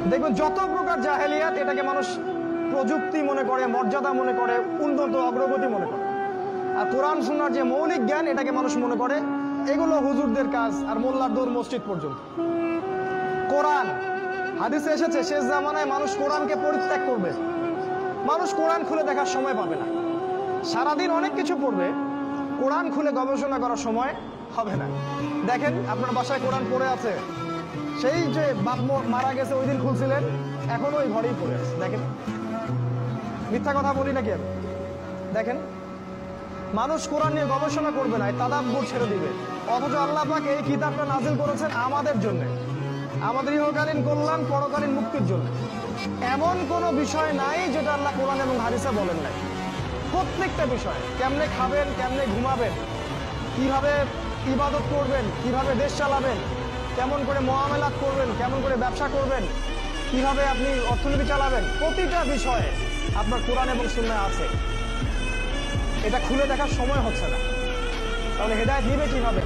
দেখবেন যত প্রকার জাহেলিয়াত, এটাকে মানুষ প্রযুক্তি মনে করে, মর্যাদা মনে করে, উন্নত অগ্রগতি মনে করে। আর কোরআন সুন্নাহর যে মৌলিক জ্ঞান, এটাকে মানুষ মনে করে এগুলো হুজুরদের কাজ আর মোল্লার দৌড় মসজিদ পর্যন্ত। কোরআন হাদিসে এসেছে শেষ জামানায় মানুষ কোরআনকে পরিত্যাগ করবে। মানুষ কোরআন খুলে দেখার সময় পাবে না। সারাদিন অনেক কিছু পড়বে, কোরআন খুলে গবেষণা করার সময় হবে না। দেখেন আপনার বাসায় কোরআন পড়ে আছে, সেই যে বাপ মারা গেছে ওই দিন খুলছিলেন, এখনো ওই ঘরেই পড়ে আছে। দেখেন, মিথ্যা কথা বলি নাকি আমি? দেখেন, মানুষ কোরআন নিয়ে গবেষণা করবে না, তাদাব্বুর ছেড়ে দিবে। অথচ আল্লাহ পাক এই কিতাবটা নাজিল করেছেন আমাদের জন্য, আমাদের ইহকালীন কল্যাণ, পরকালীন মুক্তির জন্য। এমন কোনো বিষয় নাই যেটা আল্লাহ কোরআন এবং হাদিসে বলেন নাই। প্রত্যেকটা বিষয়, কেমনে খাবেন, কেমনে ঘুমাবেন, কিভাবে ইবাদত করবেন, কিভাবে দেশ চালাবেন, কেমন করে মুআমালাত করবেন, কেমন করে ব্যবসা করবেন, কিভাবে আপনি অর্থনীতি চালাবেন, প্রতিটা বিষয়ে আপনার কোরআন এবং সুন্নাহ আছে। এটা খুলে দেখার সময় হচ্ছে না, তাহলে হেদায়েত নিবে কিভাবে?